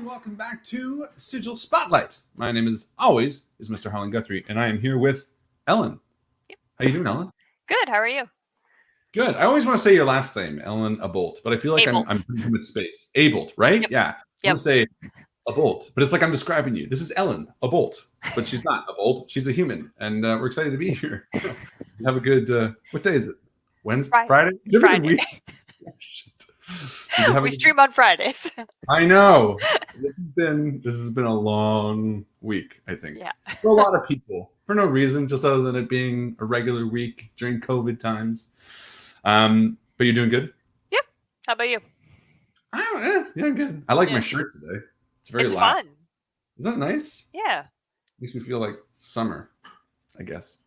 and welcome back to Sigil Spotlight. My name is Mr. Harlan Guthrie, and I am here with Ellen. Yep. How you doing, Ellen? Good. How are you? Good. I always want to say your last name, Ellen Abolt, but I feel like I'm putting too much space. Abolt, right? Yep. Yeah. I want to say Abolt, but it's like I'm describing you. This is Ellen Abolt, but she's not Abolt. She's a human, and we're excited to be here. Have a good. What day is it? Wednesday? Friday? Friday. Oh, shit. We stream on Fridays. I know. This has been a long week, I think. Yeah. For a lot of people. For no reason, just other than it being a regular week during COVID times. But you're doing good? Yep. How about you? Yeah, good. I like my shirt today. It's very loud. Fun. Isn't that nice? Yeah. Makes me feel like summer, I guess.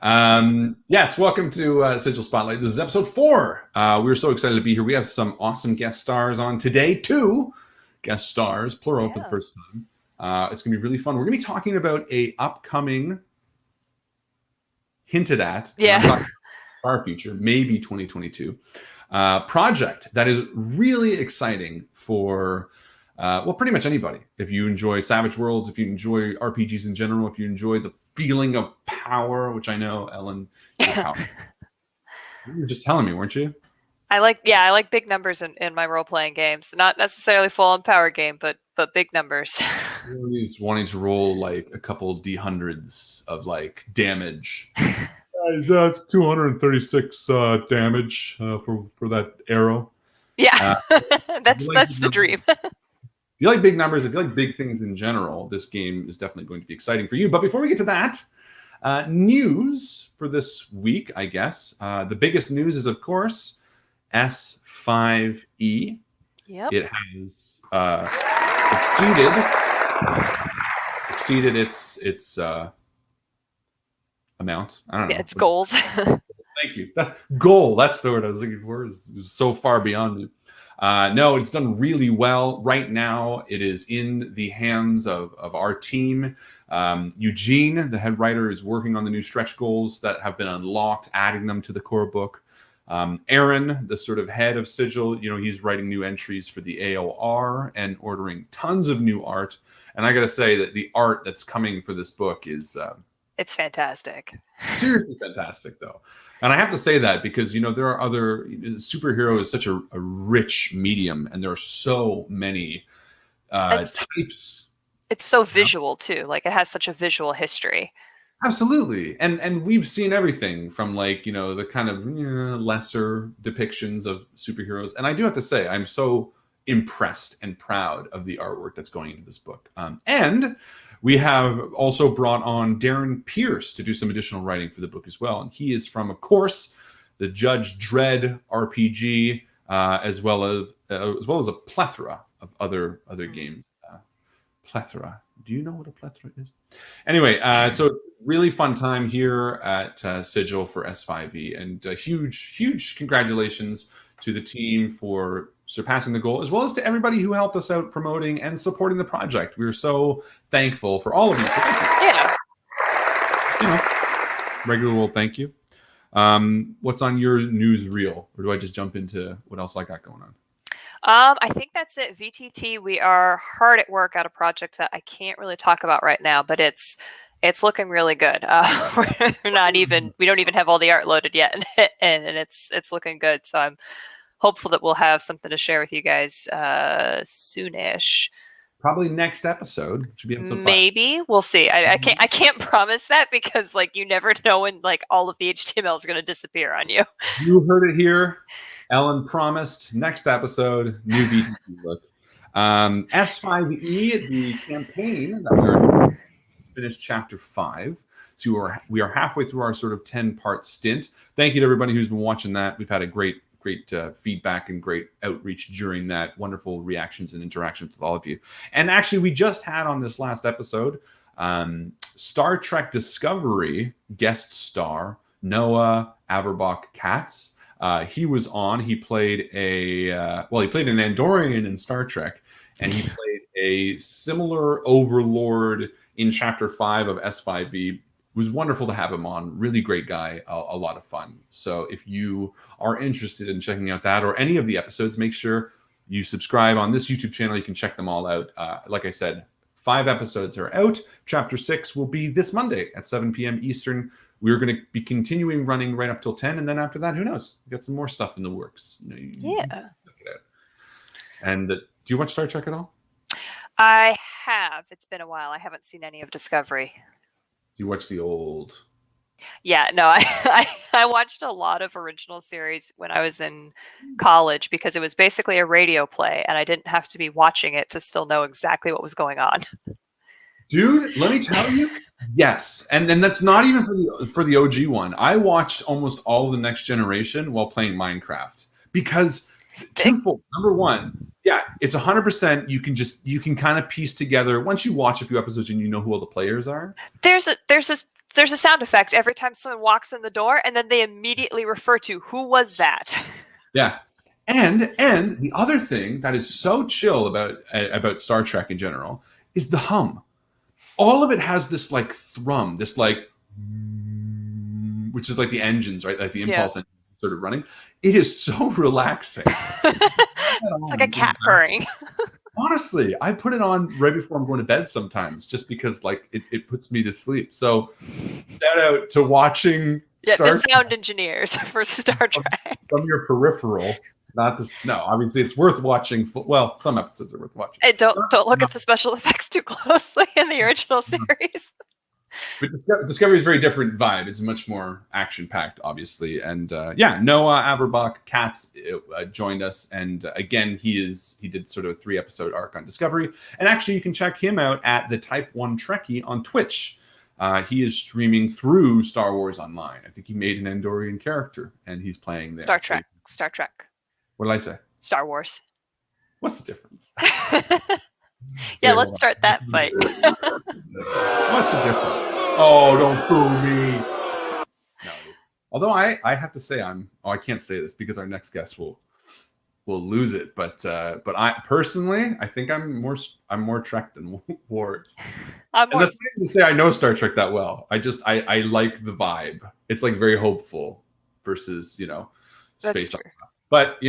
Yes, welcome to Sigil Spotlight. This is episode 4. We're so excited to be here. We have some awesome guest stars on today. 2 guest stars, plural for the first time. It's going to be really fun. We're going to be talking about a upcoming, hinted at, far future, maybe 2022, project that is really exciting for pretty much anybody. If you enjoy Savage Worlds, if you enjoy RPGs in general, if you enjoy the feeling of power, which I know, Ellen, you were just telling me, weren't you? I like big numbers in my role-playing games. Not necessarily full-on power game, but big numbers. Always wanting to roll like a couple D100s of like damage. That's 236 damage for that arrow. Yeah, that's the dream. If you like big numbers, if you like big things in general, this game is definitely going to be exciting for you. But before we get to that, news for this week, I guess. The biggest news is, of course, S5E. Yep. It has exceeded its amount. I don't know. Its goals. Thank you. Goal, that's the word I was looking for. It was so far beyond me. No, it's done really well. Right now, it is in the hands of our team. Eugene, the head writer, is working on the new stretch goals that have been unlocked, adding them to the core book. Aaron, the sort of head of Sigil, he's writing new entries for the AOR and ordering tons of new art. And I got to say that the art that's coming for this book is... it's fantastic. Seriously fantastic, though. And I have to say that because, there are other... Superhero is such a rich medium, and there are so many types. It's so visual, too. Like, it has such a visual history. Absolutely. And we've seen everything from, like, the kind of lesser depictions of superheroes. And I do have to say, I'm so impressed and proud of the artwork that's going into this book. And we have also brought on Darren Pierce to do some additional writing for the book as well. And he is from, of course, the Judge Dredd RPG, as well as a plethora of other games. Plethora. Do you know what a plethora is? Anyway, so it's a really fun time here at Sigil for S5E. And huge congratulations to the team for surpassing the goal, as well as to everybody who helped us out promoting and supporting the project. We are so thankful for all of you. So thank you. Regular old thank you. What's on your news reel? Or do I just jump into what else I got going on? I think that's it. VTT, we are hard at work at a project that I can't really talk about right now, but it's looking really good. We don't even have all the art loaded yet, and it's looking good. So I'm hopeful that we'll have something to share with you guys soonish. Probably next episode. Should be episode 5. Maybe we'll see. I can't promise that because you never know when all of the HTML is going to disappear on you. You heard it here. Ellen promised next episode new VTT look. S5E, the campaign that we're finished chapter 5. So we are halfway through our sort of 10-part stint. Thank you to everybody who's been watching that. We've had a great feedback and great outreach during that. Wonderful reactions and interactions with all of you. And actually, we just had on this last episode Star Trek Discovery guest star Noah Averbach-Katz. He was on. He played an Andorian in Star Trek, and he played a similar overlord in Chapter 5 of S5E. It was wonderful to have him on. Really great guy. A lot of fun. So if you are interested in checking out that or any of the episodes, make sure you subscribe on this YouTube channel, you can check them all out. Like I said, 5 episodes are out. Chapter 6 will be this Monday at 7 p.m. Eastern. We're going to be continuing running right up till 10, and then after that, who knows? We got some more stuff in the works. Yeah. Check it out. And do you watch Star Trek at all? I have. It's been a while. I haven't seen any of Discovery. Do you watch the old? Yeah, no, I watched a lot of original series when I was in college because it was basically a radio play, and I didn't have to be watching it to still know exactly what was going on. Dude, let me tell you, yes, and that's not even for the OG one. I watched almost all of the Next Generation while playing Minecraft because twofold. Number one, yeah, it's 100%. You can kind of piece together once you watch a few episodes and you know who all the players are. There's a sound effect every time someone walks in the door, and then they immediately refer to who was that. Yeah. And the other thing that is so chill about Star Trek in general is the hum. All of it has this like thrum, this like, which is like the engines, right? Like the impulse engine sort of running. It is so relaxing. It's like a cat purring. Honestly, I put it on right before I'm going to bed sometimes, just because like it puts me to sleep. So shout out to watching the sound engineers for Star Trek. From your peripheral. Not this. No, obviously it's worth watching. Well, some episodes are worth watching. Hey, don't look at the special effects too closely in the original series. But Discovery is a very different vibe. It's much more action-packed, obviously. And Noah Averbach Katz joined us, and again, he did sort of a 3-episode arc on Discovery. And actually, you can check him out at the Type 1 Trekkie on Twitch. He is streaming through Star Wars Online. I think he made an Andorian character, and he's playing there. Star Trek. What did I say? Star Wars. What's the difference? Yeah, let's start that fight. What's the difference? Oh, don't boo me. No. Although I have to say I can't say this because our next guest will lose it. But I personally, I think I'm more Trek than Wars. And that's not to say I know Star Trek that well. I like the vibe. It's like very hopeful versus space opera. But,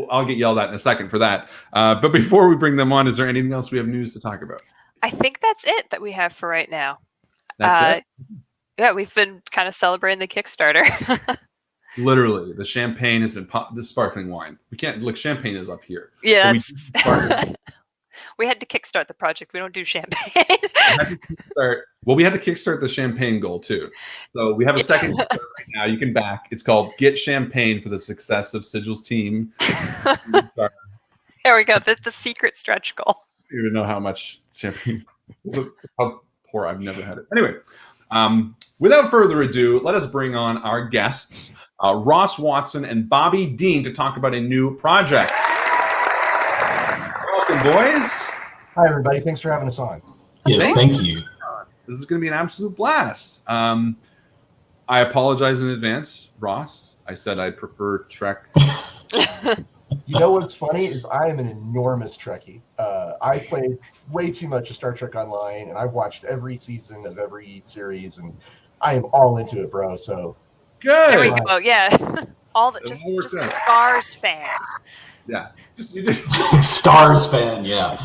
I'll get yelled at in a second for that. But before we bring them on, is there anything else we have news to talk about? I think that's it that we have for right now. That's it? Yeah, we've been kind of celebrating the Kickstarter. Literally, the champagne has been the sparkling wine. We can't look. Champagne is up here. Yeah, we had to kickstart the project. We don't do champagne. We had to kickstart the champagne goal too. So we have a second right now. You can back. It's called "Get Champagne for the Success of Sigil's Team." There we go. That's the secret stretch goal. I don't even know how much champagne. How poor. I've never had it. Anyway. Without further ado, let us bring on our guests, Ross Watson and Bobby Dean, to talk about a new project. Welcome, boys. Hi, everybody. Thanks for having us on. Yes, thank you. This is going to be an absolute blast. I apologize in advance, Ross. I said I prefer Trek. You know what's funny is I am an enormous Trekkie. I played way too much of Star Trek Online, and I've watched every season of every series, and I am all into it, bro. So good. There we go. Yeah, just a Stars fan. Yeah, Stars fan. Yeah.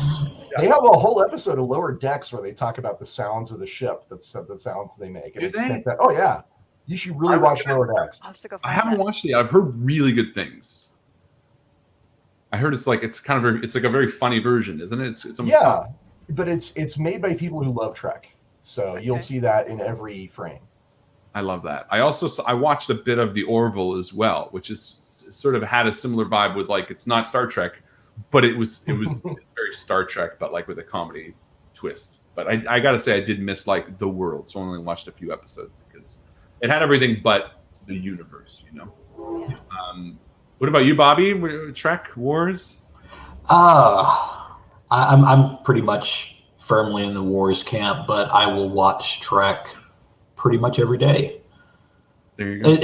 They have a whole episode of Lower Decks where they talk about the sounds of the ship. That's the sounds they make. Do they? Oh yeah, you should really watch Lower Decks. I haven't watched it yet. I've heard really good things. I heard it's like a very funny version, isn't it? It's almost fun. But it's made by people who love Trek, so you'll see that in every frame. I love that. I watched a bit of the Orville as well, which is sort of had a similar vibe with like it's not Star Trek, but it was very Star Trek, but like with a comedy twist. But I gotta say I did miss like the world, so I only watched a few episodes because it had everything but the universe, What about you, Bobby? Trek Wars? I'm pretty much firmly in the Wars camp, but I will watch Trek pretty much every day. There you go.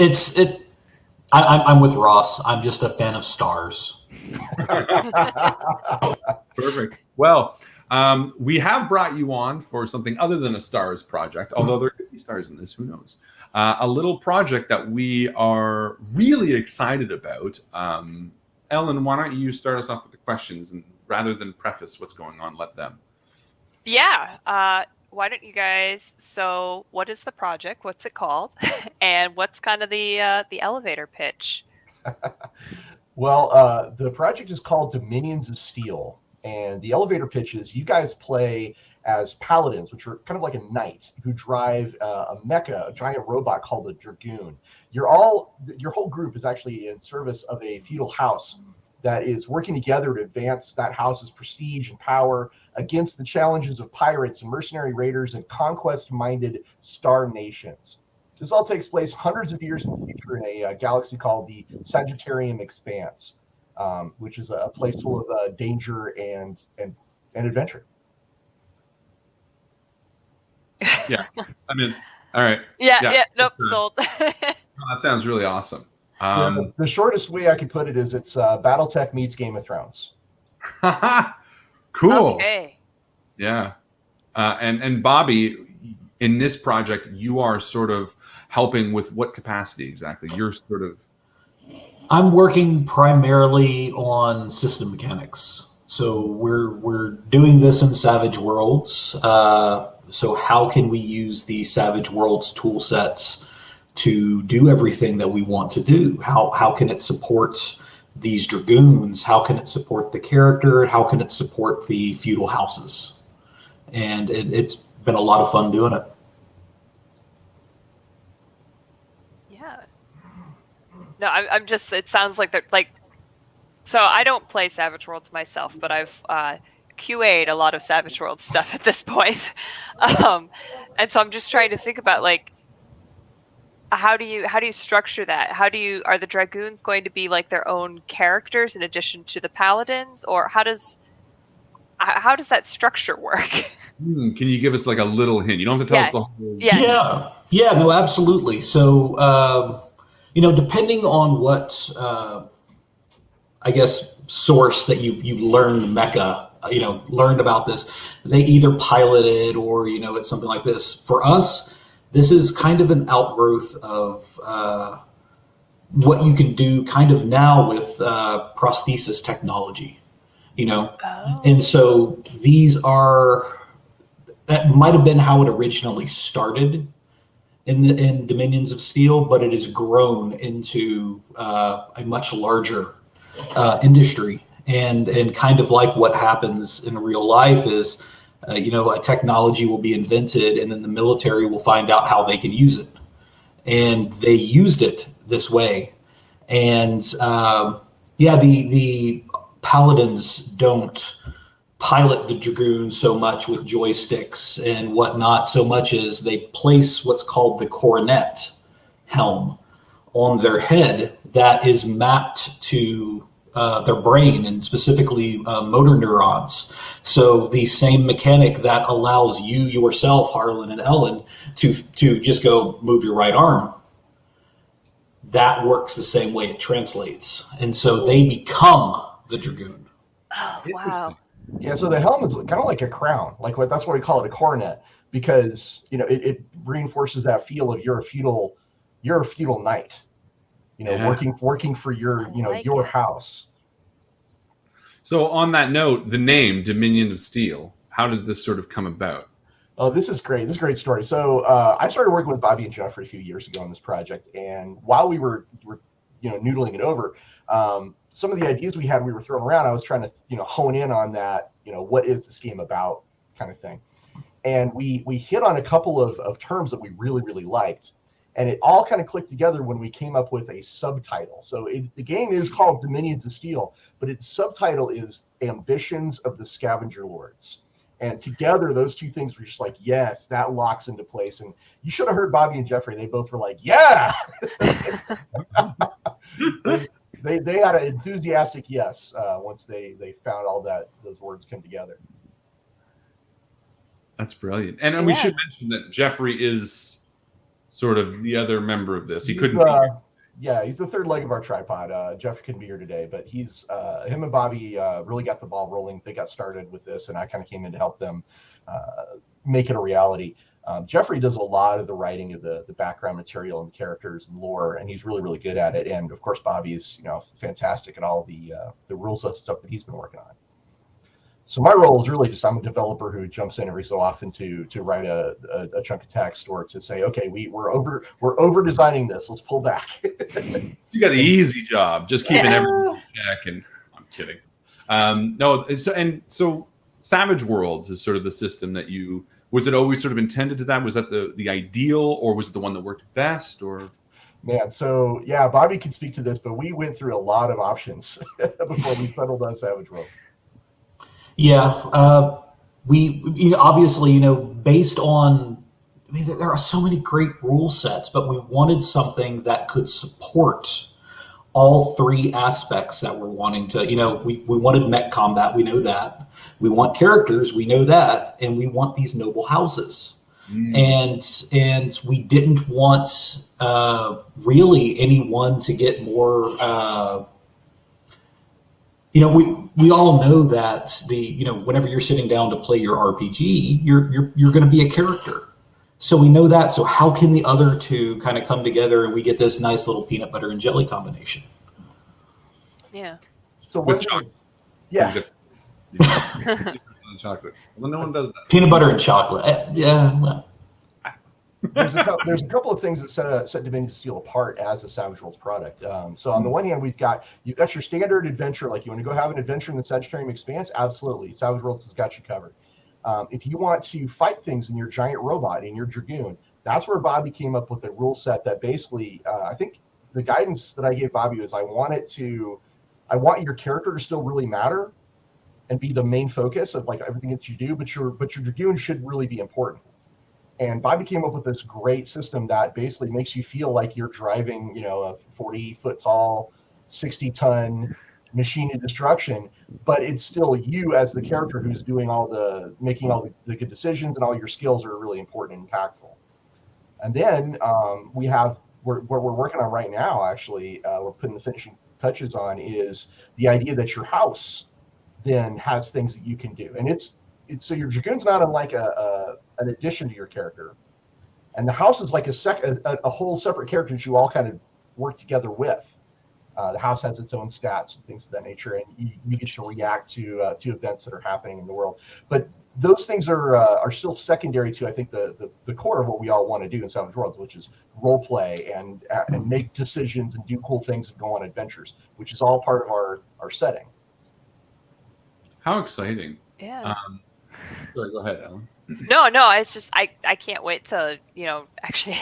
I'm with Ross. I'm just a fan of stars. Perfect. Well, we have brought you on for something other than a stars project, although there could be stars in this. Who knows? A little project that we are really excited about. Ellen, why don't you start us off with a questions, and rather than preface what's going on, let them. Yeah. Why don't you guys? So, what is the project? What's it called? And what's kind of the elevator pitch? Well, the project is called Dominions of Steel, and the elevator pitch is you guys play as paladins, which are kind of like a knight who drive a mecha, a giant robot called a dragoon. Your whole group is actually in service of a feudal house that is working together to advance that house's prestige and power against the challenges of pirates and mercenary raiders and conquest-minded star nations. This all takes place hundreds of years in the future in a galaxy called the Sagittarium Expanse, which is a place full of danger and adventure. Yeah, I mean, all right. Yeah. Nope. Sold. That sounds really awesome. The shortest way I could put it is it's BattleTech meets Game of Thrones. Cool. Okay. Yeah. And Bobby, in this project, you are sort of helping with what capacity exactly? You're sort of... I'm working primarily on system mechanics. So we're doing this in Savage Worlds. So how can we use the Savage Worlds tool sets to do everything that we want to do? How can it support these dragoons? How can it support the character? How can it support the feudal houses? And it's been a lot of fun doing it. Yeah. No, I'm just. It sounds like they're like. So I don't play Savage Worlds myself, but I've QA'd a lot of Savage Worlds stuff at this point, and so I'm just trying to think about like. How do you structure that? Are the dragoons going to be like their own characters in addition to the paladins, or how does that structure work? Can you give us like a little hint? You don't have to tell us the whole. Yeah, no, absolutely. So, depending on what, I guess, source that you learned mecha, learned about this, they either piloted or, it's something like this. For us, this is kind of an outgrowth of what you can do kind of now with prosthesis technology, And so that might have been how it originally started in Dominions of Steel, but it has grown into a much larger industry. And kind of like what happens in real life is, a technology will be invented and then the military will find out how they can use it. And they used it this way. And the paladins don't pilot the dragoons so much with joysticks and whatnot, so much as they place what's called the coronet helm on their head that is mapped to their brain and specifically motor neurons. So the same mechanic that allows you yourself, Harlan and Ellen, to just go move your right arm, that works the same way it translates. And so they become the dragoon. Oh, wow. Yeah, so the helm is kind of like a crown. That's why we call it a coronet, because it reinforces that feel of you're a feudal knight. Working for your house. So on that note, the name Dominion of Steel, how did this sort of come about? Oh, this is great. This is a great story. So I started working with Bobby and Jeffrey a few years ago on this project, and while we were noodling it over, some of the ideas we had, we were throwing around. I was trying to hone in on that. What is this game about, kind of thing. And we hit on a couple of terms that we really, really liked. And it all kind of clicked together when we came up with a subtitle. So the game is called Dominions of Steel, but its subtitle is Ambitions of the Scavenger Lords. And together, those two things were just like, yes, that locks into place. And you should have heard Bobby and Jeffrey. They both were like, yeah. they had an enthusiastic yes once they found all those words come together. That's brilliant. And we should mention that Jeffrey is sort of the other member of this. He couldn't be here. Yeah, he's the third leg of our tripod. Jeff couldn't be here today, but he's him and Bobby really got the ball rolling. They got started with this, and I kind of came in to help them make it a reality. Jeffrey does a lot of the writing of the background material and characters and lore, and he's really, really good at it. And of course, Bobby is, fantastic at all the rules of stuff that he's been working on. So my role is really just I'm a developer who jumps in every so often to write a chunk of text or to say, okay, we're over designing this. Let's pull back. You got the easy job, just keeping everything back. And I'm kidding. So Savage Worlds is sort of the system that you. Was it always sort of intended to that? Was that the ideal, or was it the one that worked best? Or man, so yeah, Bobby can speak to this, but we went through a lot of options before we settled on Savage World. Yeah, we obviously, based on, there are so many great rule sets, but we wanted something that could support all three aspects that we're wanting to, we wanted mech combat, we know that. We want characters, we know that, and we want these noble houses. And we didn't want really anyone to get more. We all know that whenever you're sitting down to play your RPG, you're going to be a character. So we know that. So how can the other two kind of come together and we get this nice little peanut butter and jelly combination? Yeah. So with chocolate. Yeah. Chocolate. Well, no one does that. Peanut butter and chocolate. Yeah. Well. There's a couple of things that set Divinity Steel apart as a Savage Worlds product. So on the one hand, you've got your standard adventure, like you want to go have an adventure in the Sagittarium Expanse. Absolutely, Savage Worlds has got you covered. If you want to fight things in your giant robot, in your Dragoon, that's where Bobby came up with a rule set that basically, I think the guidance that I gave Bobby was I want your character to still really matter and be the main focus of like everything that you do, but your Dragoon should really be important. And Bobby came up with this great system that basically makes you feel like you're driving, a 40-foot tall, 60-ton machine of destruction, but it's still you as the character who's doing making all the good decisions, and all your skills are really important and impactful. And then we have what we're working on right now. Actually, we're putting the finishing touches on is the idea that your house then has things that you can do, and it's so your Dragoon's not unlike an addition to your character, and the house is like a whole separate character that you all kind of work together with. The house has its own stats and things of that nature, and you get to react to events that are happening in the world. But those things are still secondary to, I think, the core of what we all want to do in Savage Worlds, which is role play and make decisions and do cool things and go on adventures, which is all part of our setting. How exciting! Yeah. Sorry, go ahead, Ellen. No, it's just I can't wait to, actually,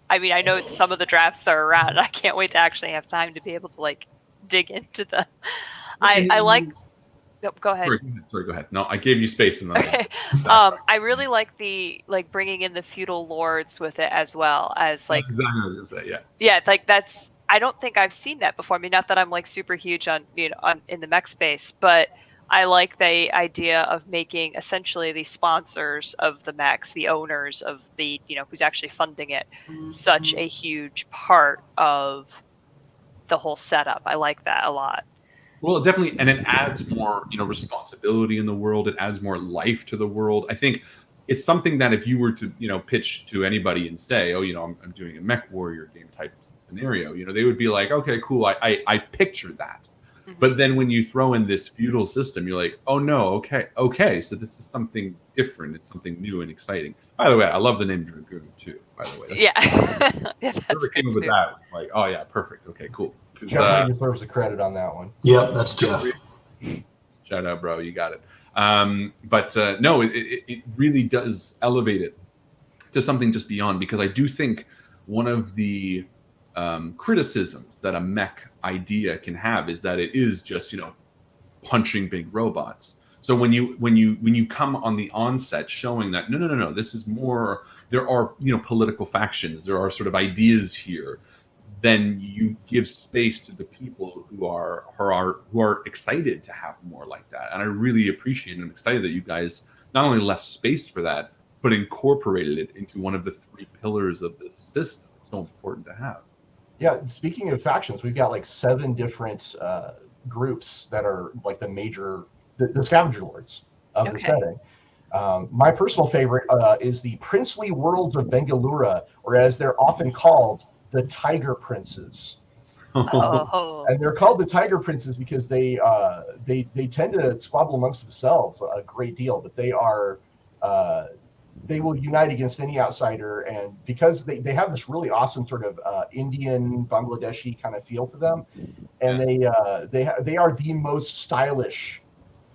I know some of the drafts are around. I can't wait to actually have time to be able to like dig into the. I like. No, go ahead. Sorry, go ahead. No, I gave you space in the. Okay. I really like the bringing in the feudal lords with it as well as like. That's exactly what I was gonna say. Yeah. Yeah, like that's. I don't think I've seen that before. Not that I'm like super huge on in the mech space, but I like the idea of making essentially the sponsors of the mechs, the owners of the, who's actually funding it, such a huge part of the whole setup. I like that a lot. Well, definitely, and it adds more, responsibility in the world. It adds more life to the world. I think it's something that if you were to, pitch to anybody and say, oh, I'm doing a mech warrior game type scenario, they would be like, okay, cool. I picture that. But then when you throw in this feudal system, you're like, oh no, okay, so this is something different. It's something new and exciting. By the way, I love the name Dragoon too. By the way, that's whoever came up with that was like, oh yeah, perfect. Okay, cool. Jeff deserves the credit on that one. Yep, that's Jeff. Shout out, bro. You got it. But no, it really does elevate it to something just beyond, because I do think one of the criticisms that a mech idea can have is that it is just punching big robots. So when you come on the onset showing that no, this is more, there are political factions, there are sort of ideas here, then you give space to the people who are excited to have more like that. And I really appreciate and I'm excited that you guys not only left space for that, but incorporated it into one of the three pillars of the system. It's so important to have. Yeah, speaking of factions, we've got like 7 different groups that are like the major, the scavenger lords of the setting. My personal favorite is the Princely Worlds of Bengaluru, or as they're often called, the Tiger Princes. Oh. And they're called the Tiger Princes because they tend to squabble amongst themselves a great deal, but they will unite against any outsider, and because they have this really awesome sort of Indian Bangladeshi kind of feel to them, and they are the most stylish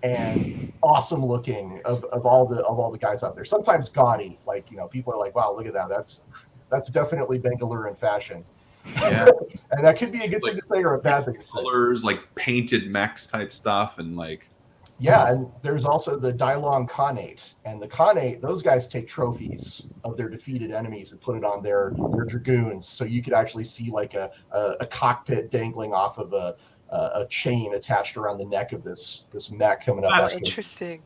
and awesome looking of all the guys out there. Sometimes gaudy, like, you know, people are like, wow, look at that, that's definitely Bengaluru fashion. Yeah. And that could be a good thing to say or a bad thing to say. Colors, like painted mechs type stuff, and like. Yeah, and there's also the Dailong Khanate. And the Khanate, those guys take trophies of their defeated enemies and put it on their dragoons. So you could actually see like a cockpit dangling off of a chain attached around the neck of this mech coming up. That's interesting.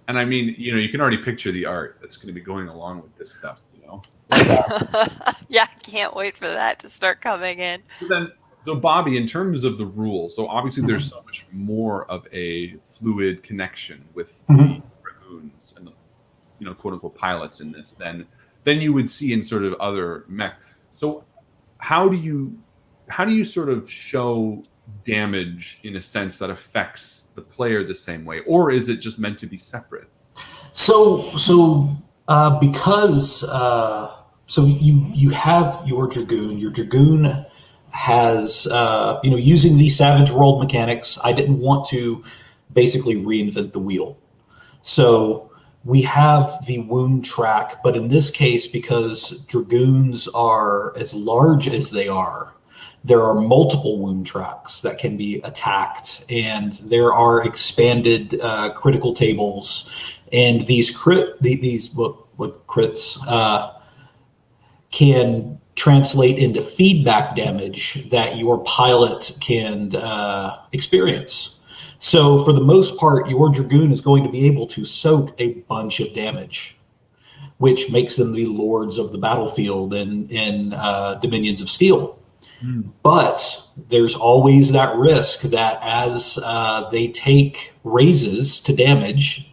And I mean, you know, you can already picture the art that's going to be going along with this stuff, you know? Yeah, I can't wait for that to start coming in. So Bobby, in terms of the rules, so obviously there's so much more of a fluid connection with the dragoons and the, you know, quote unquote pilots in this than you would see in sort of other mech. So how do you sort of show damage in a sense that affects the player the same way, or is it just meant to be separate? Because you have your dragoon. Your dragoon has, using these Savage World mechanics, I didn't want to basically reinvent the wheel. So we have the wound track, but in this case, because dragoons are as large as they are, there are multiple wound tracks that can be attacked, and there are expanded critical tables, and these crits can translate into feedback damage that your pilot can experience. So for the most part, your dragoon is going to be able to soak a bunch of damage, which makes them the lords of the battlefield in Dominions of Steel. But there's always that risk that as they take raises to damage,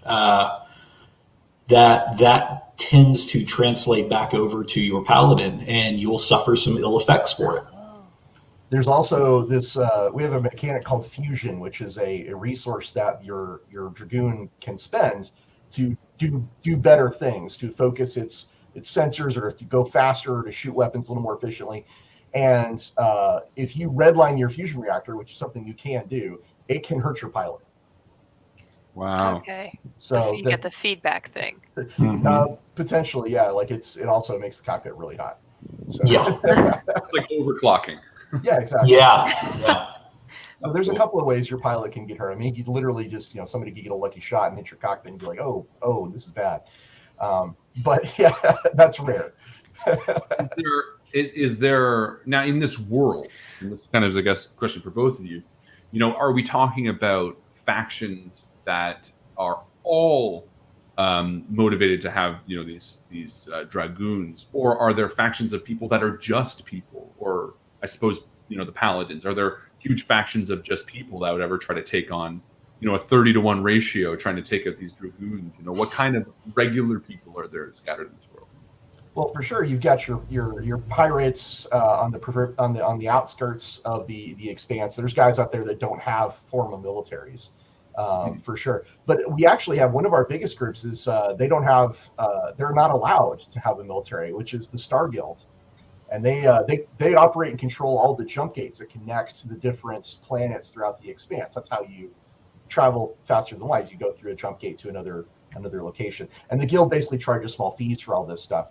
that tends to translate back over to your paladin, and you'll suffer some ill effects for it. There's also this, we have a mechanic called fusion, which is a resource that your dragoon can spend to do better things, to focus its sensors, or to go faster, or to shoot weapons a little more efficiently. And if you redline your fusion reactor, which is something you can do, it can hurt your pilot. Wow. Okay. So you get the feedback thing. Potentially, yeah. Like it also makes the cockpit really hot. So. Yeah. Like overclocking. Yeah, exactly. Yeah. So there's a couple of ways your pilot can get hurt. I mean, you literally just, somebody could get a lucky shot and hit your cockpit and be like, oh, this is bad. But yeah, that's rare. Is there now in this world, and this kind of is, I guess, a question for both of you, are we talking about factions that are all motivated to have these dragoons, or are there factions of people that are just people, or I suppose the paladins? Are there huge factions of just people that would ever try to take on a 30-to-1 ratio trying to take out these dragoons? What kind of regular people are there scattered in this world? Well, for sure, you've got your pirates on the outskirts of the expanse. There's guys out there that don't have formal militaries, for sure. But we actually have one of our biggest groups is they're not allowed to have a military, which is the Star Guild, and they operate and control all the jump gates that connect the different planets throughout the expanse. That's how you travel faster than light. You go through a jump gate to another location, and the guild basically charges small fees for all this stuff.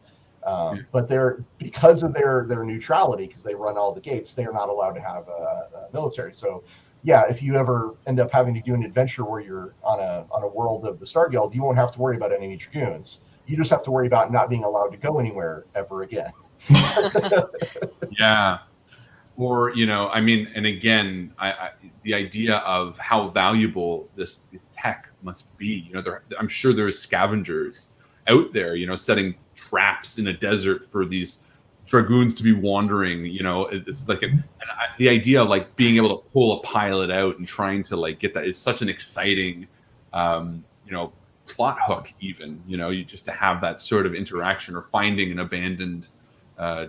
But because of their neutrality, because they run all the gates, they are not allowed to have a military. So, yeah, if you ever end up having to do an adventure where you're on a world of the Star Guild, you won't have to worry about any dragoons. You just have to worry about not being allowed to go anywhere ever again. Yeah. Or, and again, the idea of how valuable this tech must be. I'm sure there's scavengers out there, setting traps in a desert for these dragoons to be wandering. It's like the idea of like being able to pull a pilot out and trying to like get that is such an exciting, plot hook, even, you know, you just to have that sort of interaction, or finding an abandoned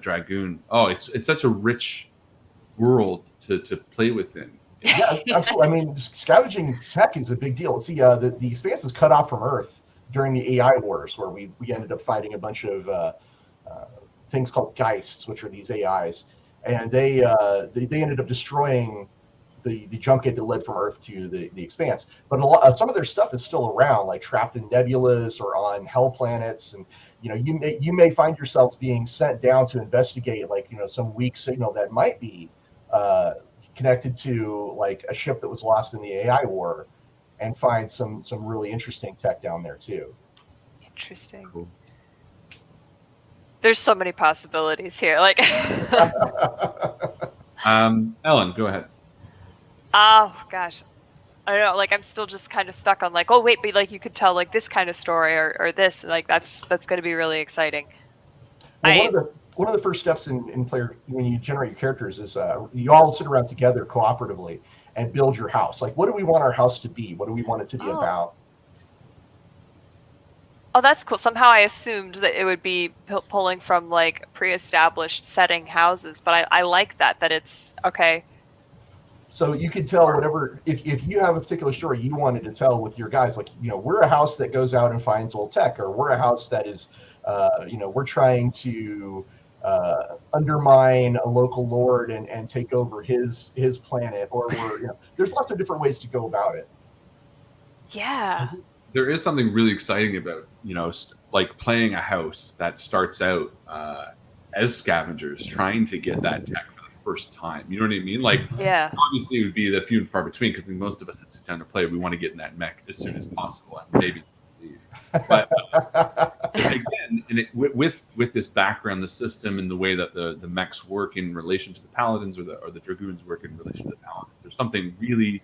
dragoon. Oh, it's such a rich world to play within. Yeah, absolutely. I mean, scavenging tech is a big deal. See, the Expanse is cut off from Earth during the AI wars, where we ended up fighting a bunch of things called Geists, which are these AIs, and they ended up destroying the jump gate that led from Earth to the Expanse. But some of their stuff is still around, like trapped in nebulas or on hell planets, and you know, you may find yourselves being sent down to investigate, like, you know, some weak signal that might be connected to like a ship that was lost in the AI war, and find some really interesting tech down there too. Interesting. Cool. There's so many possibilities here. Like, Ellen, go ahead. oh gosh, I don't know. Like, I'm still just kind of stuck on like, oh wait, but like you could tell like this kind of story or this. Like that's going to be really exciting. Well, one of the first steps in player, when you generate your characters, is you all sit around together cooperatively and build your house. Like, what do we want our house to be? What do we want it to be about? Oh, that's cool. Somehow I assumed that it would be pulling from like pre-established setting houses, but I like that it's okay. So you could tell whatever, if you have a particular story you wanted to tell with your guys, like, you know, we're a house that goes out and finds old tech, or we're a house that is, you know, we're trying to undermine a local lord and take over his planet, or we're, you know, there's lots of different ways to go about it. Yeah. There is something really exciting about, you know, like playing a house that starts out as scavengers trying to get that tech for the first time. You know what I mean? Like, Yeah. obviously it would be the few and far between, because most of us that sit down to play, we want to get in that mech as soon as possible, and maybe leave. But again, and with this background, the system, and the way that the mechs work in relation to the paladins, or the dragoons work in relation to the paladins, there's something really,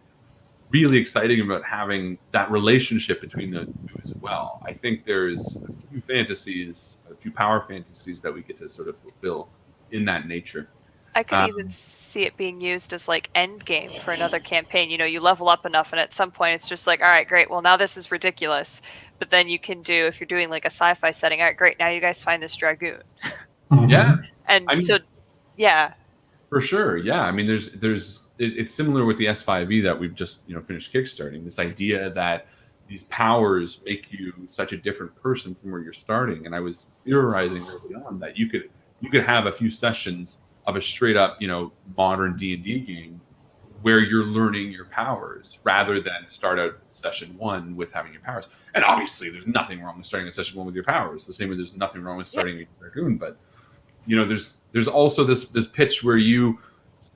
really exciting about having that relationship between the two as well. I think there's a few power fantasies that we get to sort of fulfill in that nature. I could even see it being used as like end game for another campaign. You know, you level up enough, and at some point it's just like, all right, great. Well, now this is ridiculous. But then you can do, if you're doing like a sci-fi setting, all right, great. Now you guys find this dragoon. Yeah. And yeah. For sure. Yeah. I mean, it's similar with the S5E that we've just, you know, finished kickstarting. This idea that these powers make you such a different person from where you're starting. And I was theorizing early on that you could have a few sessions of a straight up, you know, modern D&D game where you're learning your powers, rather than start out session 1 with having your powers. And obviously there's nothing wrong with starting at session 1 with your powers, the same way there's nothing wrong with starting with dragoon. But, you know, there's also this pitch where you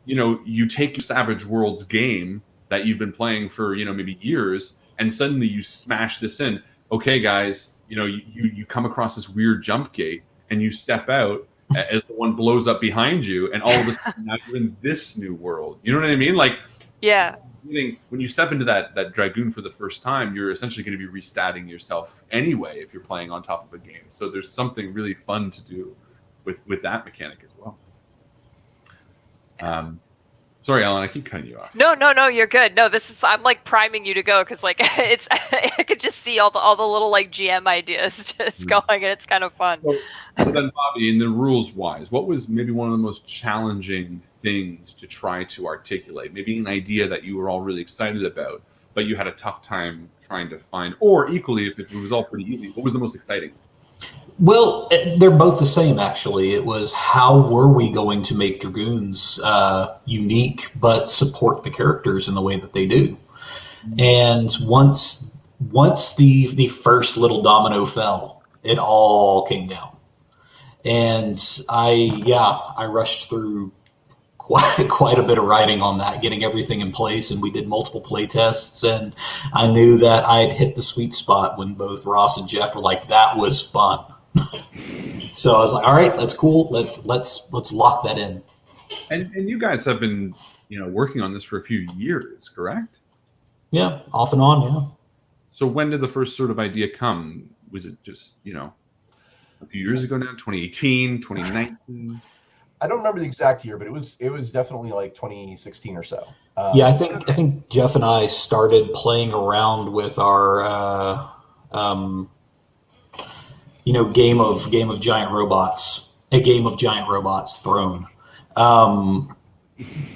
take your Savage Worlds game that you've been playing for, you know, maybe years, and suddenly you smash this in. Okay, guys, you know, you come across this weird jump gate, and you step out as the one blows up behind you, and all of a sudden now you're in this new world. You know what I mean? Like, yeah. When you step into that dragoon for the first time, you're essentially going to be restatting yourself anyway if you're playing on top of a game. So there's something really fun to do with that mechanic as well. Sorry, Alan, I keep cutting you off. No, you're good. No, I'm like priming you to go, because like I could just see all the little like GM ideas just going, and it's kind of fun. So then, Bobby, in the rules wise, what was maybe one of the most challenging things to try to articulate? Maybe an idea that you were all really excited about, but you had a tough time trying to find, or equally, if it was all pretty easy, what was the most exciting? Well, they're both the same, actually. It was, how were we going to make dragoons unique but support the characters in the way that they do? And once the first little domino fell, it all came down. And I rushed through quite a bit of writing on that, getting everything in place, and we did multiple play tests, and I knew that I had hit the sweet spot when both Ross and Jeff were like, that was fun. So I was like, all right, that's cool. Let's lock that in. And you guys have been, you know, working on this for a few years, correct? Yeah, off and on, yeah. So when did the first sort of idea come? Was it just, you know, a few years ago now, 2018, 2019? I don't remember the exact year, but it was definitely like 2016 or so. I think Jeff and I started playing around with our game of giant robots, a game of giant robots Throne,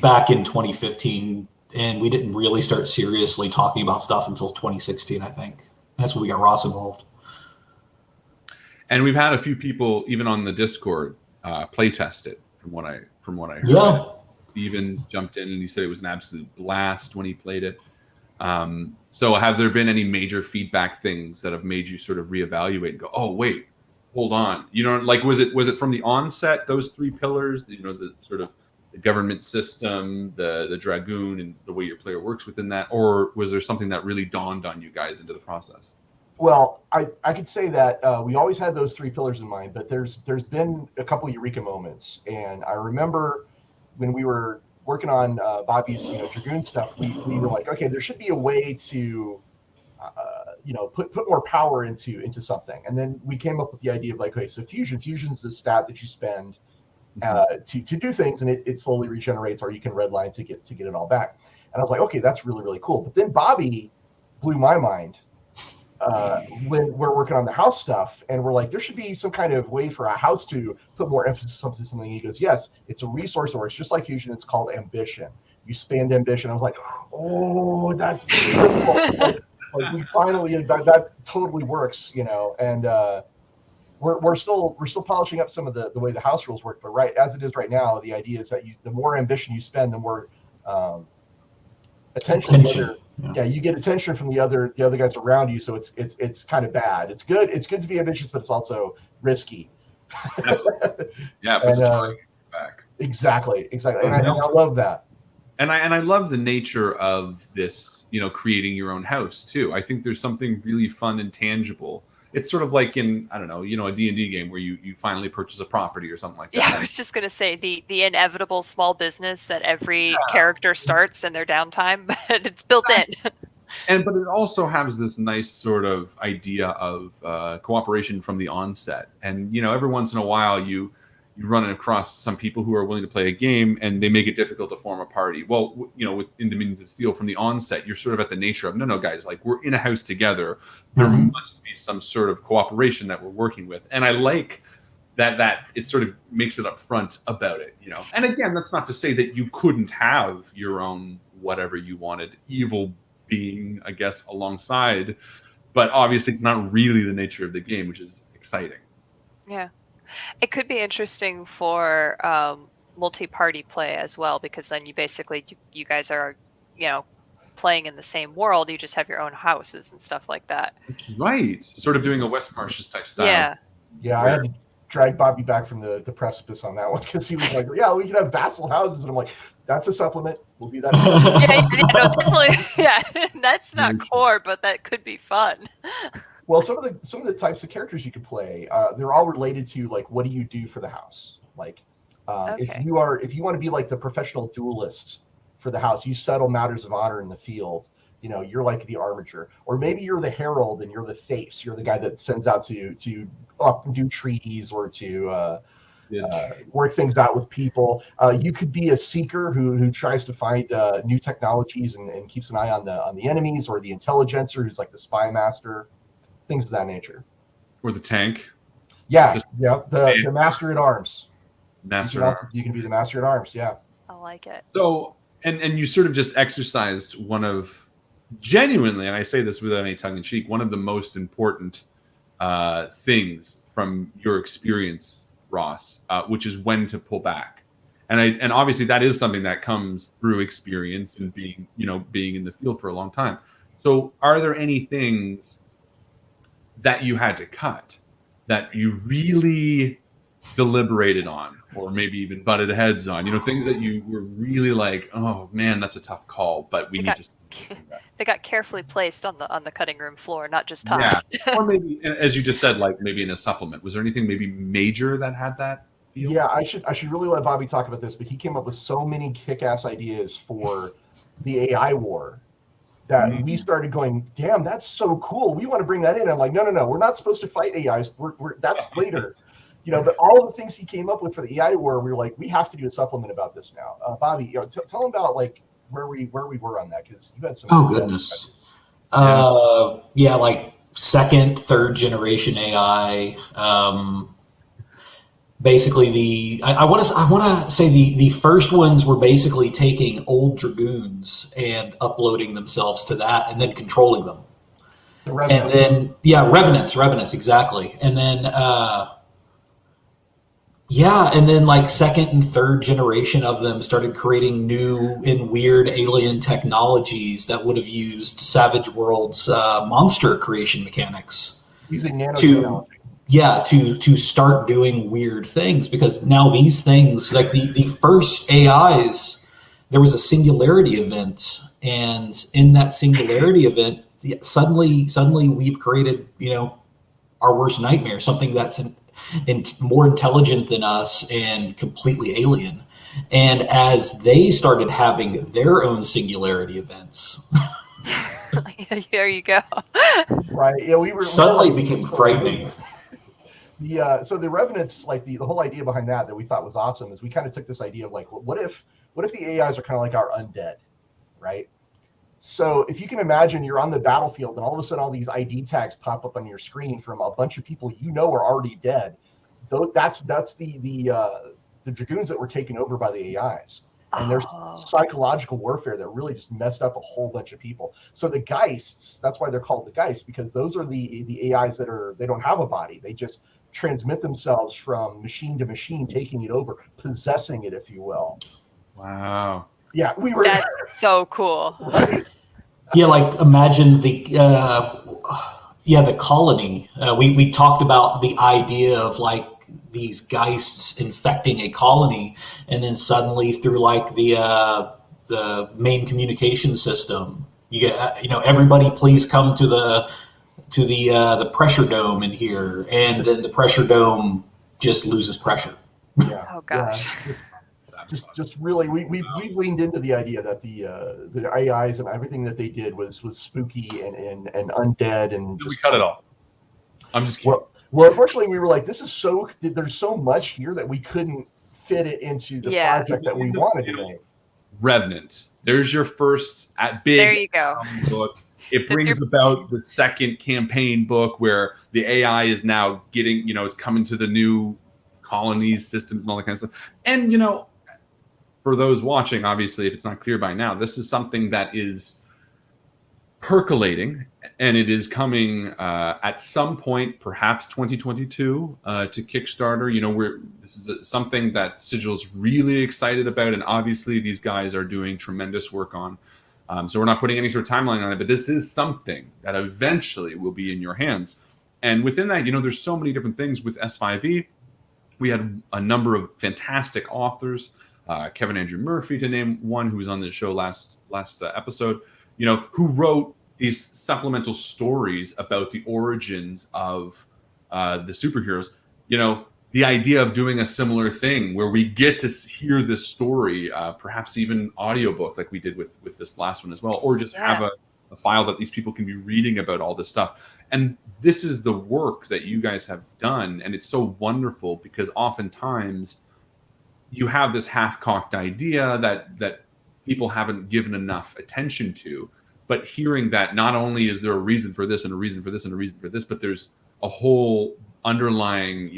back in 2015, and we didn't really start seriously talking about stuff until 2016. I think that's when we got Ross involved. And we've had a few people, even on the Discord, play test it. From what I heard, Yeah. Stevens jumped in and he said it was an absolute blast when he played it. So have there been any major feedback things that have made you sort of reevaluate and go, oh wait, hold on, like was it from the onset, those three pillars, the sort of the government system, the Dragoon, and the way your player works within that, or was there something that really dawned on you guys into the process? Well, I could say that we always had those three pillars in mind, but there's been a couple of eureka moments, and I remember when we were working on Bobby's Dragoon stuff, we were like, okay, there should be a way to put more power into something, and then we came up with the idea of like, okay, so fusion's the stat that you spend to do things, and it slowly regenerates, or you can redline to get it all back. And I was like, okay, that's really, really cool. But then Bobby blew my mind when we're working on the house stuff, and we're like, there should be some kind of way for a house to put more emphasis on something. He goes, yes, it's a resource, or it's just like fusion, it's called ambition. You spend ambition. I was like, oh, that's beautiful. like we finally, that totally works, and we're still polishing up some of the way the house rules work, but right as it is right now, the idea is that the more ambition you spend, the more attention. Yeah, you get attention from the other guys around you, so it's kind of bad. It's good to be ambitious, but it's also risky. Yeah, it puts a target back. Exactly, and I love that. And I love the nature of this, creating your own house too. I think there's something really fun and tangible. It's sort of like in, I don't know, a D&D game where you finally purchase a property or something like that. Yeah, I was just going to say the inevitable small business that every character starts in their downtime, but it's built in. But it also has this nice sort of idea of cooperation from the onset. And, every once in a while you run across some people who are willing to play a game and they make it difficult to form a party. Well, in Dominions of Steel, from the onset, you're sort of at the nature of, no, guys, like we're in a house together. There must be some sort of cooperation that we're working with. And I like that it sort of makes it upfront about it, And again, that's not to say that you couldn't have your own whatever you wanted, evil being, I guess, alongside. But obviously it's not really the nature of the game, which is exciting. Yeah. It could be interesting for multi-party play as well, because then you guys are, playing in the same world. You just have your own houses and stuff like that. Right. Sort of doing a West Marches type style. Yeah. I had to drag Bobby back from the precipice on that one, because he was like, yeah, we can have vassal houses. And I'm like, that's a supplement. We'll do that. Definitely. Yeah. That's not core, but that could be fun. Well, some of the types of characters you can play, they're all related to like, what do you do for the house? Like, if you want to be like the professional duelist for the house, you settle matters of honor in the field. You're like the armiger, or maybe you're the herald and you're the face. You're the guy that sends out to up and do treaties or to work things out with people. You could be a seeker who tries to find new technologies and keeps an eye on the enemies, or the intelligencer who's like the spy master. Things of that nature. Or the tank. Yeah, the master at arms. You can be the master at arms, yeah. I like it. So, and you sort of just exercised one of, genuinely, and I say this without any tongue-in-cheek, one of the most important things from your experience, Ross, which is when to pull back. And obviously that is something that comes through experience and being in the field for a long time. So are there any things that you had to cut that you really deliberated on, or maybe even butted heads on, things that you were really like, oh man, that's a tough call, but we need to they got carefully placed on the cutting room floor, not just tossed. Yeah. Or maybe, as you just said, like maybe in a supplement. Was there anything maybe major that had that feel? Yeah, I should really let Bobby talk about this, but he came up with so many kick-ass ideas for the AI war that we started going, damn, that's so cool. We want to bring that in. I'm like, no, we're not supposed to fight AIs. That's later. But all of the things he came up with for the AI war, we were like, we have to do a supplement about this now. Bobby, tell him about like where we were on that, because you had some. Oh goodness. Like second, third generation AI. Basically, I want to say the first ones were basically taking old dragoons and uploading themselves to that, and then controlling them. The Revenants. And then revenants, exactly. And then and then like second and third generation of them started creating new and weird alien technologies that would have used Savage Worlds monster creation mechanics Using nanotechnology. to start doing weird things, because now these things, like the first AIs, there was a singularity event, and in that singularity event, suddenly we've created, our worst nightmare, something that's more intelligent than us and completely alien. And as they started having their own singularity events, There you go. Right. Yeah, we were suddenly became frightening. So the Revenants, like the whole idea behind that we thought was awesome is we kind of took this idea of like, what if the AIs are kind of like our undead, right? So if you can imagine, you're on the battlefield and all of a sudden all these ID tags pop up on your screen from a bunch of people are already dead. Though that's the dragoons that were taken over by the AIs. And there's psychological warfare that really just messed up a whole bunch of people. So the Geists, that's why they're called the Geists, because those are the AIs they don't have a body. They just transmit themselves from machine to machine, taking it over, possessing it, if you will. Wow. Yeah, That's so cool. Right? Yeah, like imagine the colony. We talked about the idea of like these Geists infecting a colony, and then suddenly through like the main communication system, you get everybody please come to the pressure dome in here, and then the pressure dome just loses pressure. Yeah. Oh gosh. Yeah. Just really, we leaned into the idea that the AIs and everything that they did was spooky and undead, and We cut it all. I'm just kidding. Well, unfortunately, we were like, there's so much here that we couldn't fit it into the project that we wanted to make. Revenant. There's your first big There you go. book. It brings about the second campaign book where the AI is now getting, it's coming to the new colonies, systems, and all that kind of stuff. And, for those watching, obviously, if it's not clear by now, this is something that is percolating, and it is coming at some point, perhaps 2022, to Kickstarter. This is something that Sigil's really excited about, and obviously these guys are doing tremendous work on. So we're not putting any sort of timeline on it, but this is something that eventually will be in your hands. And within that, there's so many different things with S5E. We had a number of fantastic authors. Kevin Andrew Murphy, to name one, who was on the show last episode, who wrote these supplemental stories about the origins of the superheroes. The idea of doing a similar thing where we get to hear this story, perhaps even audiobook like we did with this last one as well, or just have a file that these people can be reading about all this stuff. And this is the work that you guys have done, and it's so wonderful because oftentimes you have this half-cocked idea that people haven't given enough attention to, but hearing that not only is there a reason for this and a reason for this and a reason for this, but there's a whole underlying,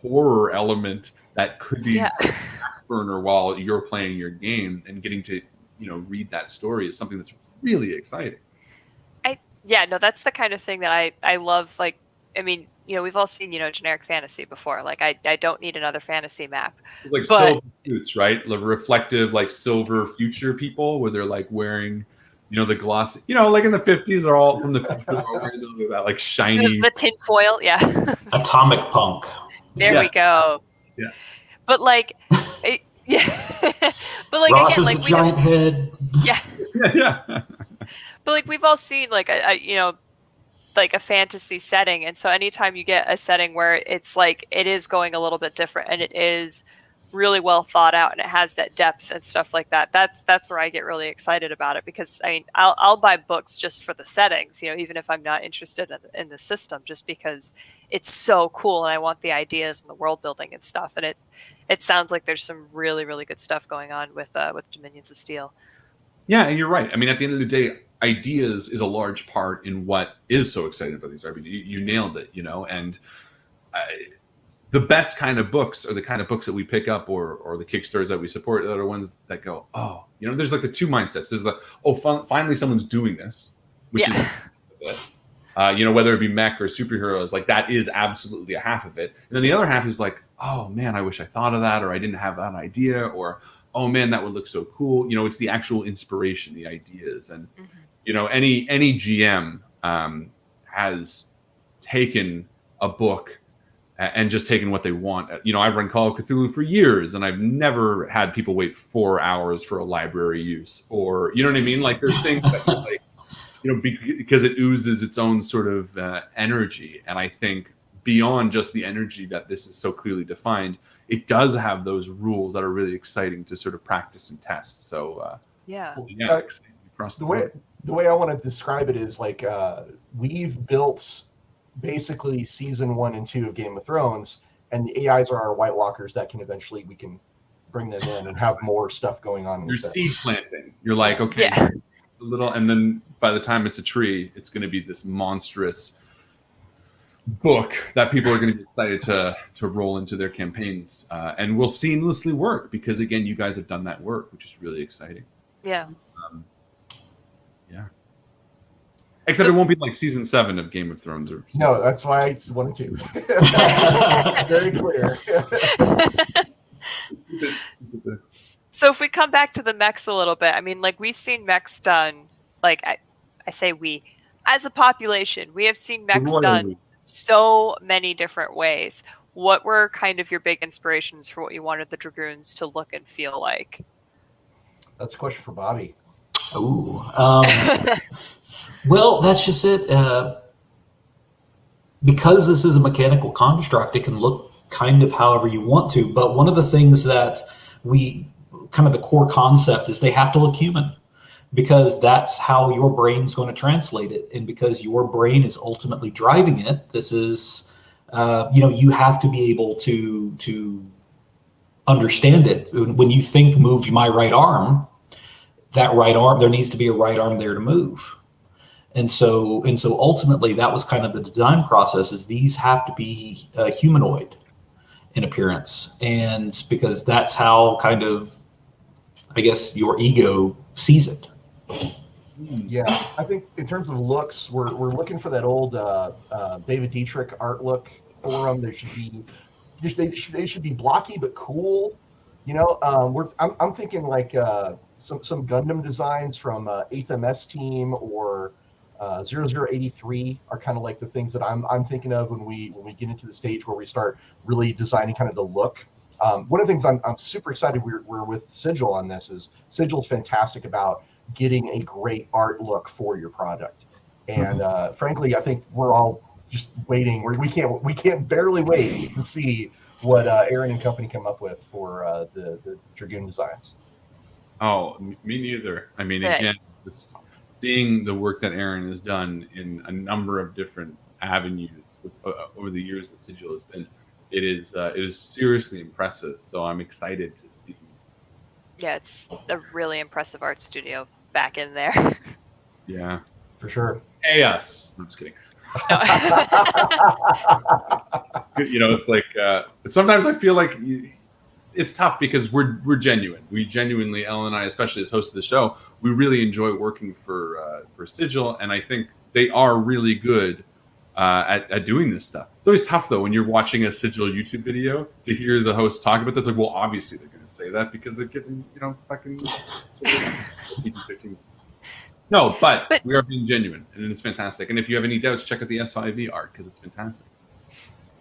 horror element that could be back burner while you're playing your game, and getting to, read that story is something that's really exciting. That's the kind of thing that I love. Like, I mean, we've all seen, generic fantasy before. Like, I don't need another fantasy map. It's like silver suits, right? Like reflective, like silver future people, where they're like wearing, the glossy, like in the 50s, they're all from the future, wearing that like shiny. The tin foil, yeah. Atomic punk. There we go. Yeah. But like, but like Ross again, is like the giant head. Yeah. Yeah. But like we've all seen like like a fantasy setting, and so anytime you get a setting where it's like it is going a little bit different and it is really well thought out and it has that depth and stuff like that, that's where I get really excited about it, because I mean I'll buy books just for the settings, even if I'm not interested in the system, just because it's so cool and I want the ideas and the world building and stuff. And it sounds like there's some really, really good stuff going on with Dominions of Steel. Yeah, and you're right. I mean, at the end of the day, ideas is a large part in what is so exciting about these RPGs. You nailed it, you know, and the best kind of books are the kind of books that we pick up or the Kickstarters that we support that are ones that go, oh, you know, there's like the two mindsets. There's the, oh, finally someone's doing this, which is you know, whether it be mech or superheroes, like that is absolutely a half of it. And then the other half is like, oh man, I wish I thought of that, or I didn't have that idea, or oh man, that would look so cool. You know, it's the actual inspiration, the ideas. And, you know, any GM has taken a book and just taken what they want. You know, I've run Call of Cthulhu for years, and I've never had people wait 4 hours for a library use, or, you know what I mean? Like there's things that like, you know, because it oozes its own sort of energy. And I think beyond just the energy that this is so clearly defined, it does have those rules that are really exciting to sort of practice and test. So the way I want to describe it is like we've built basically season 1 and 2 of Game of Thrones, and the AIs are our White Walkers that can eventually we can bring them in and have more stuff going on. You're seed planting. You're like, okay, a little, and then by the time it's a tree, it's going to be this monstrous book that people are going to be excited to roll into their campaigns, and will seamlessly work because again, you guys have done that work, which is really exciting. Yeah. Except it won't be like season 7 of Game of Thrones or no, that's why it's 1 and 2. Very clear. So if we come back to the mechs a little bit, I mean, like we've seen mechs done, like I say we, as a population, we have seen mechs done so many different ways. What were kind of your big inspirations for what you wanted the Dragoons to look and feel like? That's a question for Bobby. Oh, well, that's just it. Because this is a mechanical construct, it can look kind of however you want to. But one of the things that kind of the core concept is they have to look human, because that's how your brain's going to translate it. And because your brain is ultimately driving it, this is, you know, you have to be able to understand it. When you think move my right arm, that right arm, there needs to be a right arm there to move. And so ultimately that was kind of the design process, is these have to be humanoid in appearance. And because that's how kind of, I guess, your ego sees it. Yeah, I think in terms of looks, we're looking for that old David Dietrich art look for them. They should be blocky but cool. You know, I'm thinking like some Gundam designs from 8th MS Team or 0083 are kind of like the things that I'm thinking of when we get into the stage where we start really designing kind of the look. One of the things I'm super excited we're with Sigil on this is Sigil's fantastic about getting a great art look for your product, and frankly, I think we're all just waiting. We can't barely wait to see what Aaron and company come up with for the Dragoon designs. Oh, me neither. I mean, again, just seeing the work that Aaron has done in a number of different avenues over the years that Sigil has been, it is seriously impressive. So I'm excited to see. Yeah, it's a really impressive art studio back in there. Yeah, for sure. Pay us. I'm just kidding. You know, it's like sometimes I feel like it's tough because we're genuine. We genuinely, Ellen and I, especially as hosts of the show, we really enjoy working for Sigil, and I think they are really good at doing this stuff. It's always tough though when you're watching a Sigil YouTube video to hear the host talk about that. It's like, well, obviously they're going to say that because they're getting, you know, fucking 15. No, but we are being genuine, and it's fantastic. And if you have any doubts, check out the S5E art because it's fantastic.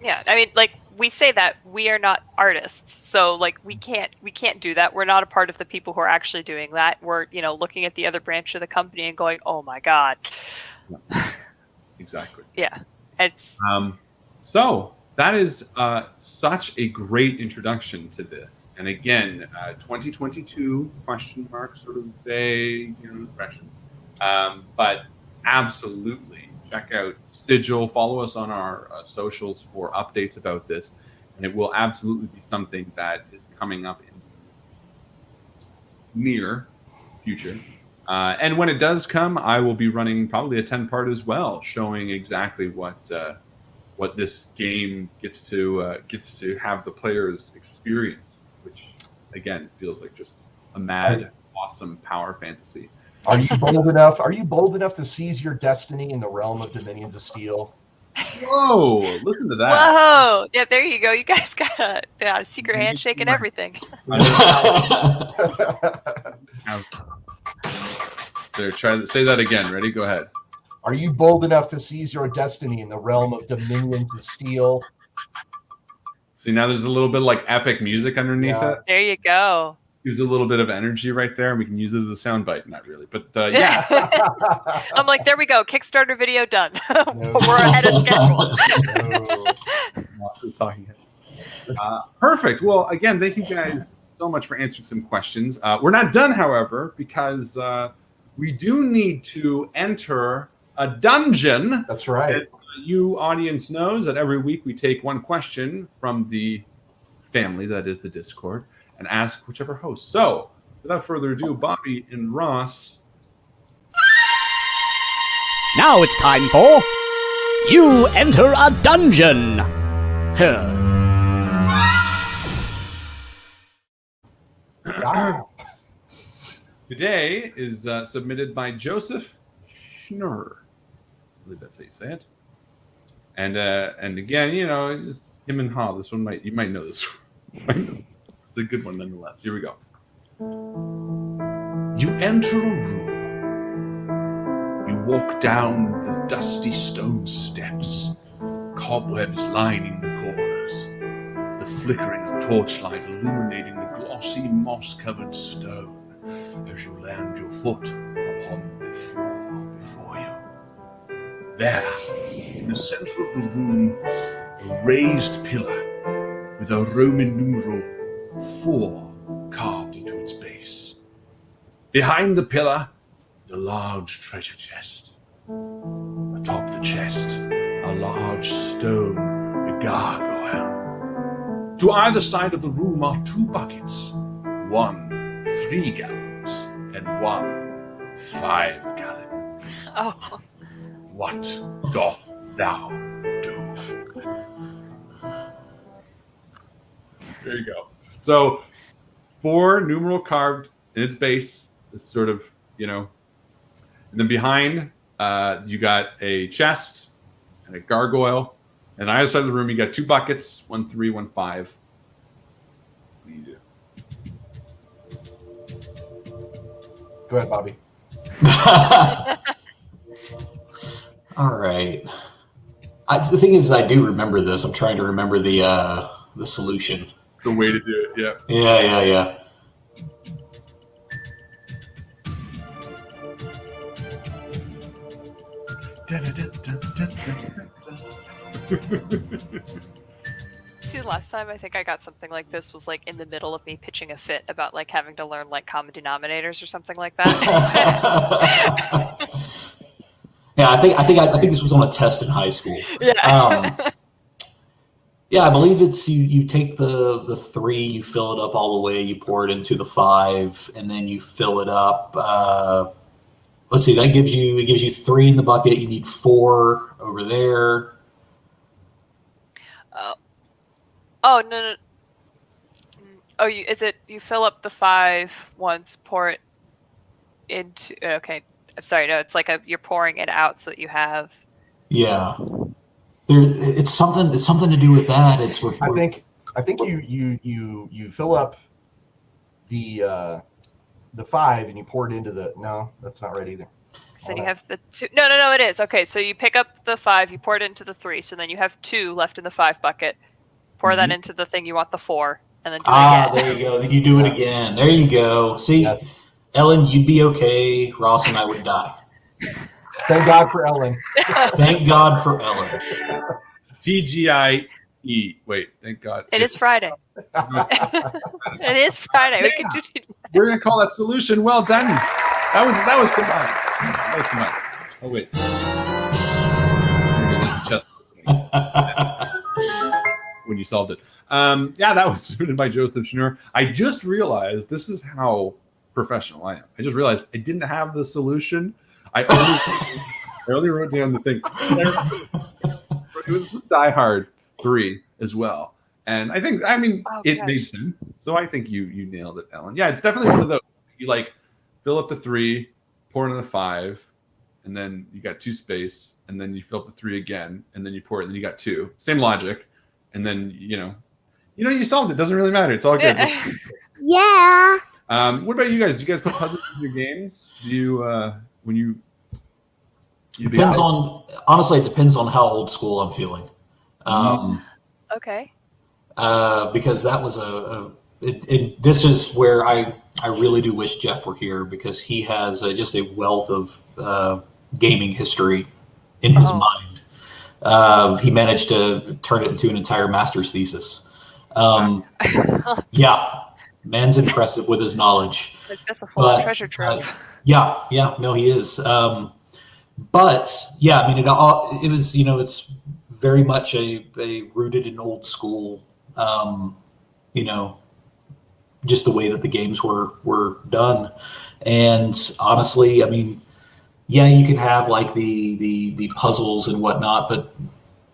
Yeah, I mean, like we say that we are not artists, so like we can't do that. We're not a part of the people who are actually doing that. We're, you know, looking at the other branch of the company and going, "Oh my god." Yeah. Exactly. Yeah, it's so that is such a great introduction to this. And again, 2022 question mark, sort of vague, you know, impression. But absolutely. Check out Sigil, follow us on our socials for updates about this, and it will absolutely be something that is coming up in the near future. And when it does come, I will be running probably a 10-part as well, showing exactly what this game gets to have the players experience, which again feels like just a mad, awesome power fantasy. Are you bold enough? Are you bold enough to seize your destiny in the realm of Dominions of Steel? Whoa! Listen to that. Whoa! Yeah, there you go. You guys got a secret handshake and everything. There, try to say that again. Ready? Go ahead. Are you bold enough to seize your destiny in the realm of Dominions of Steel? See, now there's a little bit like epic music underneath it. There you go. Gives a little bit of energy right there, and we can use it as a soundbite. Not really, but yeah. I'm like, there we go. Kickstarter video done. No. We're ahead of schedule. Moss is talking. Perfect. Well, again, thank you guys so much for answering some questions. We're not done, however, because we do need to enter a dungeon. That's right. And you, audience, knows that every week we take one question from the family, that is the Discord, and ask whichever host. So, without further ado, Bobby and Ross. Now it's time for You Enter a Dungeon. Huh. Wow. Today is submitted by Joseph Schnurr. I believe that's how you say it. And again, you know, it's him and Ha. This one you might know this one. It's a good one nonetheless. Here we go. You enter a room. You walk down the dusty stone steps, cobwebs lining the corners, the flickering of torchlight illuminating the glossy, moss-covered stone as you land your foot upon the floor before you. There, in the center of the room, a raised pillar with a Roman numeral 4 carved into its base. Behind the pillar, the large treasure chest. Atop the chest, a large stone gargoyle. To either side of the room are 2 buckets, one 3 gallons and one 5 gallon. Oh. What doth thou do? There you go. So 4 numeral carved in its base, this sort of, you know, and then behind you got a chest and a gargoyle. And on either side of the room, you got 2 buckets, 1 3, 1 5. What do you do? Go ahead, Bobby. All right. The thing is, I do remember this. I'm trying to remember the solution. The way to do it, yeah. Yeah. See, last time I think I got something like this was like in the middle of me pitching a fit about like having to learn like common denominators or something like that. Yeah, I think this was on a test in high school. Yeah. Yeah, I believe it's you take the 3, you fill it up all the way, you pour it into the 5, and then you fill it up. Let's see, that gives you 3 in the bucket. You need 4 over there. Oh no. Oh, you fill up the 5 once, pour it into. Okay, I'm sorry. No, it's like you're pouring it out so that you have. Yeah. It's something to do with that. I think you fill up the 5 and you pour it into the. No, that's not right either. So then you have the 2. No, it is. Okay, so you pick up the 5, you pour it into the 3, so then you have 2 left in the 5 bucket. Pour that into the thing you want the 4, and then do it again. There you go. Then you do it again. There you go. See, yeah. Ellen, you'd be okay. Ross and I would die. Thank God for Ellen. Thank God for Ellen. TGIE. Wait, thank God. It is Friday. It is Friday. Yeah. We can do. We're gonna call that solution. Well done. That was combined. That was combined. Oh wait. Just when you solved it. Yeah, that was submitted by Joseph Schnurr. I just realized this is how professional I am. I just realized I didn't have the solution. I only wrote down the thing. It was Die Hard 3 as well. And I think, it made sense. So I think you nailed it, Ellen. Yeah, it's definitely one of those. You like fill up to 3, pour it in a 5, and then you got 2 space, and then you fill up the 3 again, and then you pour it, and then you got 2. Same logic. And then, you solved it. Doesn't really matter. It's all good. Yeah. What about you guys? Do you guys put puzzles in your games? Do you, when you honestly, it depends on how old school I'm feeling. Okay. Because that was this is where I really do wish Jeff were here, because he has just a wealth of gaming history in his mind. He managed to turn it into an entire master's thesis. Yeah, man's impressive with his knowledge. That's a full treasure trove. Yeah, no, he is. But yeah, I mean, it was, it's very much a rooted in old school, just the way that the games were done. And honestly, I mean, yeah, you can have like the puzzles and whatnot, but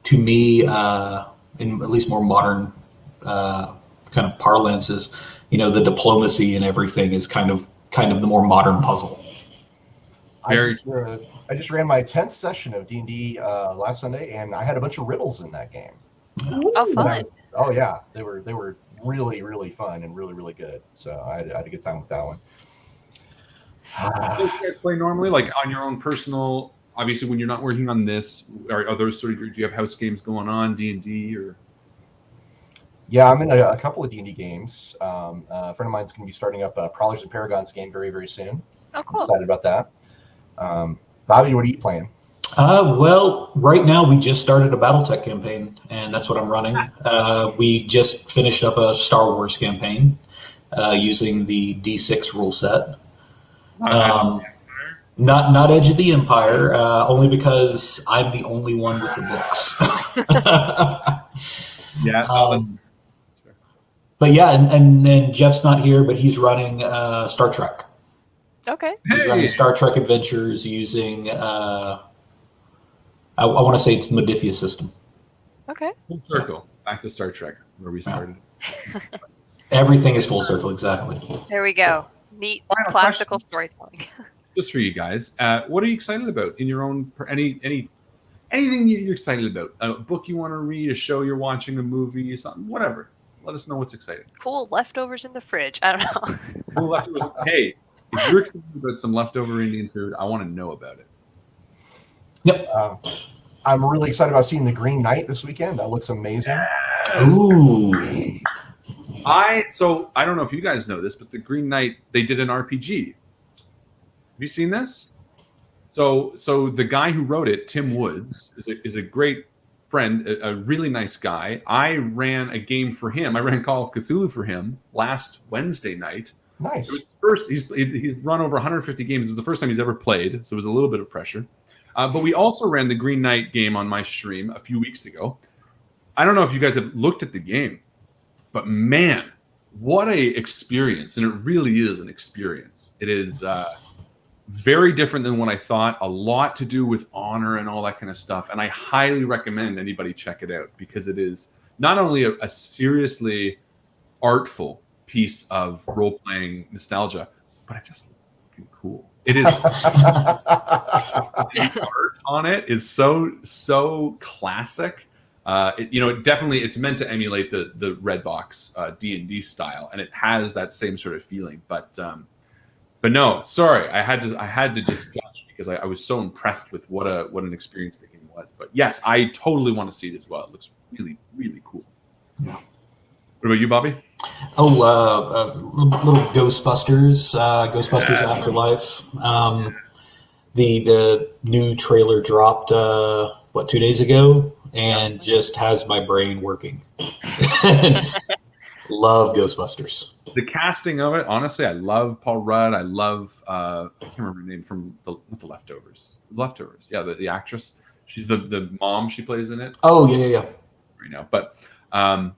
to me, in at least more modern kind of parlances, the diplomacy and everything is kind of the more modern puzzle. I just ran my 10th session of D&D last Sunday, and I had a bunch of riddles in that game. Oh, fun! Oh yeah, they were really, really fun and really, really good. So I had a good time with that one. Do you guys play normally, like on your own personal? Obviously, when you're not working on this, are those sort of? Do you have house games going on, D&D, or? Yeah, I'm in a couple of D&D games. A friend of mine's going to be starting up a Prowlers and Paragons game very, very soon. Oh, cool! I'm excited about that. Bobby, what are you playing? Well, right now we just started a BattleTech campaign, and that's what I'm running. We just finished up a Star Wars campaign using the D6 rule set. Not Edge of the Empire, only because I'm the only one with the books. Yeah. But yeah, and then Jeff's not here, but he's running Star Trek. Okay. He's running Star Trek Adventures using, I want to say it's Modiphius system. Okay. Full circle. Back to Star Trek, where we started. Everything is full circle, exactly. There we go. Neat Final classical question. storytelling. Just for you guys, what are you excited about in your own anything you're excited about? A book you want to read, a show you're watching, a movie, something, whatever. Let us know what's exciting. Cool leftovers in the fridge. I don't know. Cool leftovers. Hey, if you're excited about some leftover Indian food, I want to know about it. Yep. I'm really excited about seeing The Green Knight this weekend. That looks amazing. Ooh. I don't know if you guys know this, but The Green Knight, they did an RPG. Have you seen this? So the guy who wrote it, Tim Woods, is a great friend, a really nice guy. I ran a game for him. I ran Call of Cthulhu for him last Wednesday night. Nice. It was the first. He's run over 150 games. It was the first time he's ever played, so it was a little bit of pressure. But we also ran the Green Knight game on my stream a few weeks ago. I don't know if you guys have looked at the game, but man, what a experience! And it really is an experience. It is very different than what I thought. A lot to do with honor and all that kind of stuff. And I highly recommend anybody check it out, because it is not only a seriously artful piece of role-playing nostalgia, but it just looks fucking cool. It is the art on it is so classic. It definitely, it's meant to emulate the Redbox D&D style, and it has that same sort of feeling. But no, sorry, I had to just gush, because I was so impressed with what an experience the game was. But yes, I totally want to see it as well. It looks really, really cool. Yeah. What about you, Bobby? Little Ghostbusters, Afterlife. The new trailer dropped 2 days ago, and just has my brain working. Love Ghostbusters. The casting of it, honestly, I love Paul Rudd. I love I can't remember her name from the Leftovers. Leftovers, yeah, the actress. She's the mom. She plays in it. Oh yeah. Right now, but.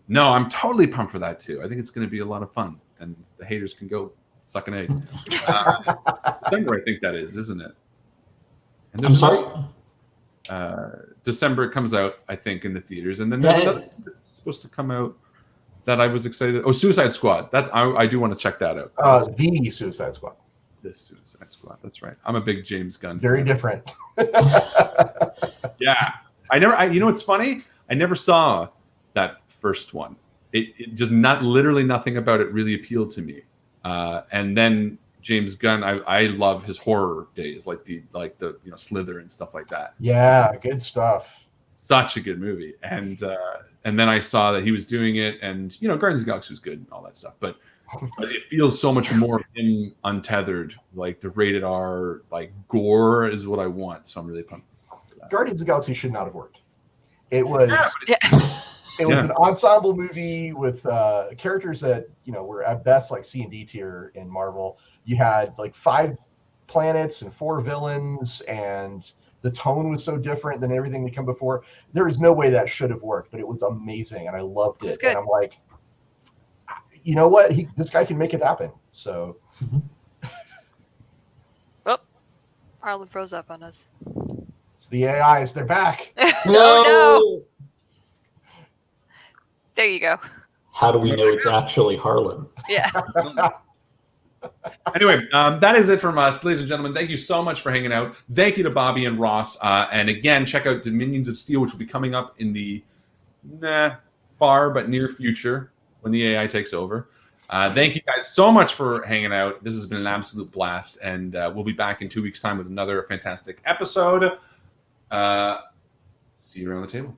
No, I'm totally pumped for that too. I think it's going to be a lot of fun, and the haters can go Suck an egg. December, I think that is, isn't it? And I'm there's sorry? December it comes out, I think, in the theaters, and then there's another thing that's supposed to come out that I was excited. Oh, Suicide Squad. That's I do want to check that out. The Suicide Squad. The Suicide Squad. That's right. I'm a big James Gunn. Very fan. different. Yeah, you know what's funny? I never saw that first one. It just literally nothing about it really appealed to me. And then James Gunn, I love his horror days, like the Slither and stuff like that. Yeah, good stuff. Such a good movie. And then I saw that he was doing it, and Guardians of the Galaxy was good and all that stuff, but it feels so much more him untethered, like the rated R, like gore is what I want. So I'm really pumped for that. Guardians of the Galaxy should not have worked. It was it was Yeah. an ensemble movie with characters that were at best like C and D tier in Marvel. You had like 5 planets and 4 villains, and the tone was so different than everything that come before. There is no way that should have worked, but it was amazing, and I loved it. Good. And I'm like, you know what? This guy can make it happen. So Harlan froze up on us. it's the AIs. They're back. Oh, no. There you go. How do we know it's actually Harlan? Yeah. Anyway, that is it from us, ladies and gentlemen. Thank you so much for hanging out. Thank you to Bobby and Ross. And again, check out Dominions of Steel, which will be coming up in the far but near future when the AI takes over. Thank you guys so much for hanging out. This has been an absolute blast, and we'll be back in 2 weeks' time with another fantastic episode. See you around the table.